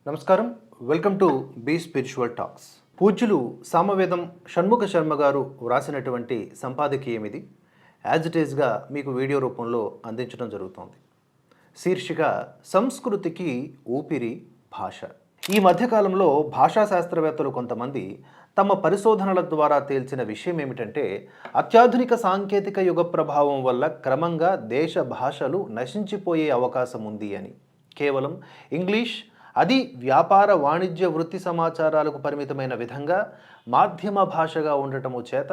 నమస్కారం. Welcome to be spiritual talks. పూజ్యులు సామవేదం షణ్ముఖ శర్మ గారు వ్రాసినటువంటి సంపాదకీయం ఇది. యాజ్ ఇట్ ఈస్గా మీకు వీడియో రూపంలో అందించడం జరుగుతోంది. శీర్షిక సంస్కృతికి ఊపిరి భాష. ఈ మధ్యకాలంలో భాషా శాస్త్రవేత్తలు కొంతమంది తమ పరిశోధనల ద్వారా తేల్చిన విషయం ఏమిటంటే, అత్యాధునిక సాంకేతిక యుగ ప్రభావం వల్ల క్రమంగా దేశ భాషలు నశించిపోయే అవకాశం ఉంది అని. కేవలం ఇంగ్లీష్, అది వ్యాపార వాణిజ్య వృత్తి సమాచారాలకు పరిమితమైన విధంగా మాధ్యమ భాషగా ఉండటము చేత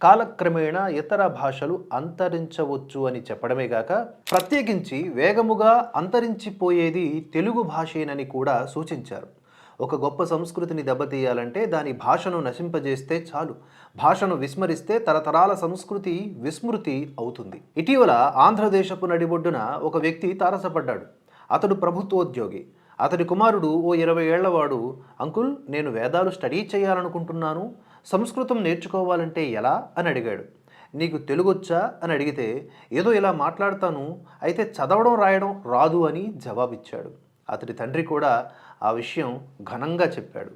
కాలక్రమేణా ఇతర భాషలు అంతరించవచ్చు అని చెప్పడమే గాక, ప్రత్యేకించి వేగముగా అంతరించిపోయేది తెలుగు భాషేనని కూడా సూచించారు. ఒక గొప్ప సంస్కృతిని దెబ్బతీయాలంటే దాని భాషను నశింపజేస్తే చాలు. భాషను విస్మరిస్తే తరతరాల సంస్కృతి విస్మృతి అవుతుంది. ఇటీవల ఆంధ్రదేశపు నడిబొడ్డున ఒక వ్యక్తి తారసపడ్డాడు. అతడు ప్రభుత్వోద్యోగి. అతడి కుమారుడు ఓ 20 ఏళ్లవాడు, అంకుల్, నేను వేదాలు స్టడీ చేయాలనుకుంటున్నాను, సంస్కృతం నేర్చుకోవాలంటే ఎలా అని అడిగాడు. నీకు తెలుగొచ్చా అని అడిగితే, ఏదో ఇలా మాట్లాడతాను, అయితే చదవడం రాయడం రాదు అని జవాబిచ్చాడు. అతడి తండ్రి కూడా ఆ విషయం ఘనంగా చెప్పాడు.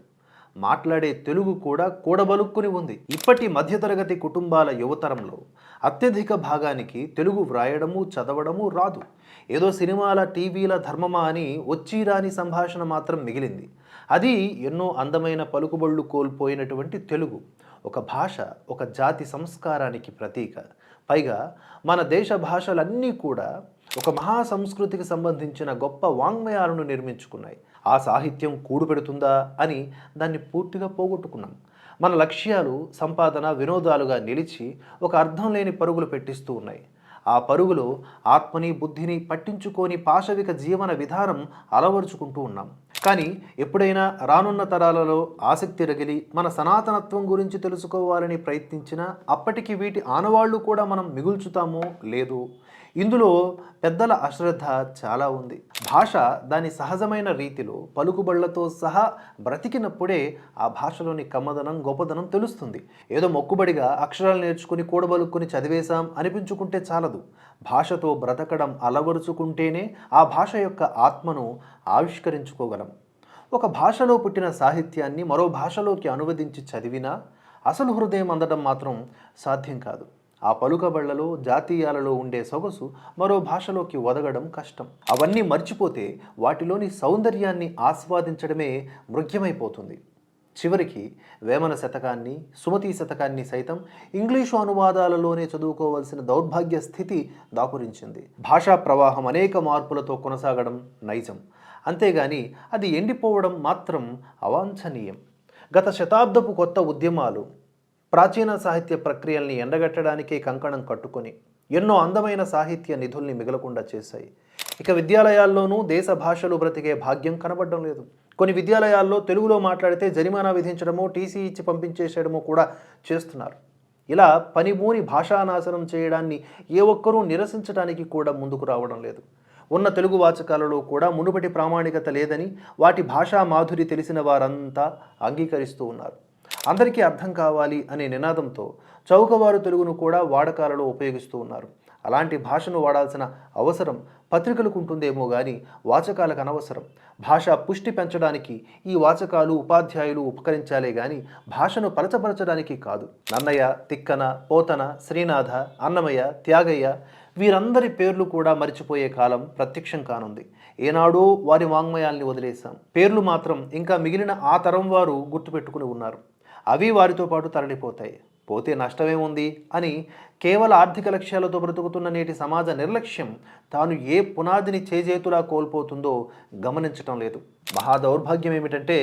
మాట్లాడే తెలుగు కూడా కూడబలుక్కుని ఉంది. ఇప్పటి మధ్యతరగతి కుటుంబాల యువతరంలో అత్యధిక భాగానికి తెలుగు వ్రాయడము చదవడము రాదు. ఏదో సినిమాల టీవీల ధర్మమా అని వచ్చిరాని సంభాషణ మాత్రం మిగిలింది. అది ఎన్నో అందమైన పలుకుబళ్ళు కోల్పోయినటువంటి తెలుగు. ఒక భాష ఒక జాతి సంస్కారానికి ప్రతీక. పైగా మన దేశ భాషలన్నీ కూడా ఒక మహా సంస్కృతికి సంబంధించిన గొప్ప వాంగ్మయాలను నిర్మించుకున్నాయి. ఆ సాహిత్యం కూడుపెడుతుందా అని దాన్ని పూర్తిగా పోగొట్టుకున్నాం. మన లక్ష్యాలు సంపాదన వినోదాలుగా నిలిచి ఒక అర్థం లేని పరుగులు పెట్టిస్తూ ఉన్నాయి. ఆ పరుగులో ఆత్మని బుద్ధిని పట్టించుకొని పాశవిక జీవన విధానం అలవరుచుకుంటూ ఉన్నాం. కానీ ఎప్పుడైనా రానున్న తరాలలో ఆసక్తి రగిలి మన సనాతనత్వం గురించి తెలుసుకోవాలని ప్రయత్నించినా అప్పటికి వీటి ఆనవాళ్లు కూడా మనం మిగుల్చుతామో లేదు. ఇందులో పెద్దల అశ్రద్ధ చాలా ఉంది. భాష దాని సహజమైన రీతిలో పలుకుబళ్లతో సహా బ్రతికినప్పుడే ఆ భాషలోని కమ్మదనం గొప్పదనం తెలుస్తుంది. ఏదో మొక్కుబడిగా అక్షరాలు నేర్చుకుని కూడబలుక్కుని చదివేశాం అనిపించుకుంటే చాలదు. భాషతో బ్రతకడం అలవరుచుకుంటేనే ఆ భాష యొక్క ఆత్మను ఆవిష్కరించుకోగలం. ఒక భాషలో పుట్టిన సాహిత్యాన్ని మరో భాషలోకి అనువదించి చదివినా అసలు హృదయం అందడం మాత్రం సాధ్యం కాదు. ఆ పలుకబళ్లలో జాతీయాలలో ఉండే సొగసు మరో భాషలోకి ఒదగడం కష్టం. అవన్నీ మర్చిపోతే వాటిలోని సౌందర్యాన్ని ఆస్వాదించడమే మృగ్యమైపోతుంది. చివరికి వేమన శతకాన్ని, సుమతి శతకాన్ని సైతం ఇంగ్లీషు అనువాదాలలోనే చదువుకోవాల్సిన దౌర్భాగ్య స్థితి దాపురించింది. భాషా ప్రవాహం అనేక మార్పులతో కొనసాగడం నైజం. అంతేగాని అది ఎండిపోవడం మాత్రం అవాంఛనీయం. గత శతాబ్దపు కొత్త ఉద్యమాలు ప్రాచీన సాహిత్య ప్రక్రియల్ని ఎండగట్టడానికే కంకణం కట్టుకొని ఎన్నో అందమైన సాహిత్య నిధుల్ని మిగలకుండా చేశాయి. ఇక విద్యాలయాల్లోనూ దేశ భాషలు బ్రతికే భాగ్యం కనబడడం లేదు. కొన్ని విద్యాలయాల్లో తెలుగులో మాట్లాడితే జరిమానా విధించడమో, టీసీ ఇచ్చి పంపించేసేయడమో కూడా చేస్తున్నారు. ఇలా పనిమూని భాషానాశనం చేయడాన్ని ఏ ఒక్కరూ నిరసించడానికి కూడా ముందుకు రావడం లేదు. ఉన్న తెలుగు వాచకాలలో కూడా మునుపటి ప్రామాణికత లేదని వాటి భాషా మాధురి తెలిసిన వారంతా అంగీకరిస్తూ ఉన్నారు. అందరికీ అర్థం కావాలి అనే నినాదంతో చౌకవారు తెలుగును కూడా వాడకాలలో ఉపయోగిస్తూ ఉన్నారు. అలాంటి భాషను వాడాల్సిన అవసరం పత్రికలకు ఉంటుందేమో కానీ వాచకాలకు అనవసరం. భాష పుష్టి పెంచడానికి ఈ వాచకాలు ఉపాధ్యాయులు ఉపకరించాలే కానీ భాషను పలచపరచడానికి కాదు. నన్నయ్య, తిక్కన, పోతన, శ్రీనాథ, అన్నమయ్య, త్యాగయ్య వీరందరి పేర్లు కూడా మరిచిపోయే కాలం ప్రత్యక్షం కానుంది. ఏనాడో వారి వాంగ్మయాల్ని వదిలేశాం. పేర్లు మాత్రం ఇంకా మిగిలిన ఆ తరం వారు గుర్తుపెట్టుకుని ఉన్నారు. అవి వారితో పాటు తరలిపోతాయి. పోతే నష్టమేముంది అని కేవల ఆర్థిక లక్ష్యాలతో బ్రతుకుతున్న నేటి సమాజ నిర్లక్ష్యం తాను ఏ పునాదిని చేజేతులా కోల్పోతుందో గమనించటం లేదు. మహా దౌర్భాగ్యం ఏమిటంటే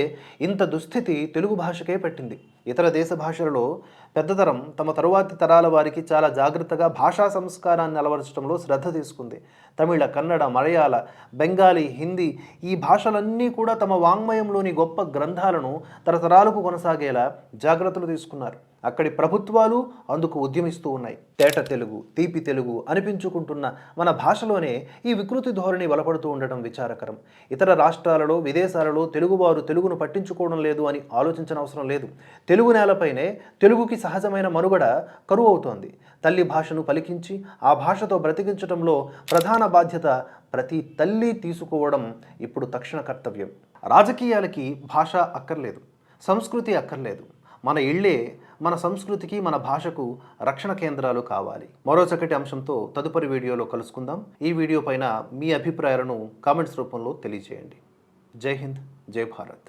ఇంత దుస్థితి తెలుగు భాషకే పట్టింది. ఇతర దేశ భాషలలో పెద్దతరం తమ తరువాతి తరాల వారికి చాలా జాగ్రత్తగా భాషా సంస్కారాన్ని అలవరచడంలో శ్రద్ధ తీసుకుంది. తమిళ, కన్నడ, మలయాళ, బెంగాలీ, హిందీ ఈ భాషలన్నీ కూడా తమ వాంగ్మయంలోని గొప్ప గ్రంథాలను తరతరాలకు కొనసాగేలా జాగ్రత్తలు తీసుకున్నారు. అక్కడి ప్రభుత్వాలు అందుకు ఉద్యమిస్తూ ఉన్నాయి. తేట తెలుగు, తీపి తెలుగు అనిపించుకుంటున్న మన భాషలోనే ఈ వికృతి ధోరణి బలపడుతూ ఉండటం విచారకరం. ఇతర రాష్ట్రాలలో, విదేశాలలో తెలుగువారు తెలుగును పట్టించుకోవడం లేదు అని ఆలోచించనవసరం లేదు. తెలుగు నేలపైనే తెలుగుకి సహజమైన మనుగడ కరువు అవుతోంది. తల్లి భాషను పలికించి ఆ భాషతో బ్రతికించడంలో ప్రధాన బాధ్యత ప్రతి తల్లి తీసుకోవడం ఇప్పుడు తక్షణ కర్తవ్యం. రాజకీయాలకి భాష అక్కర్లేదు, సంస్కృతి అక్కర్లేదు. మన ఇళ్ళే మన సంస్కృతికి, మన భాషకు రక్షణ కేంద్రాలు కావాలి. మరో చక్కటి అంశంతో తదుపరి వీడియోలో కలుసుకుందాం. ఈ వీడియో పైన మీ అభిప్రాయాలను కామెంట్స్ రూపంలో తెలియజేయండి. జై హింద్, జై భారత్.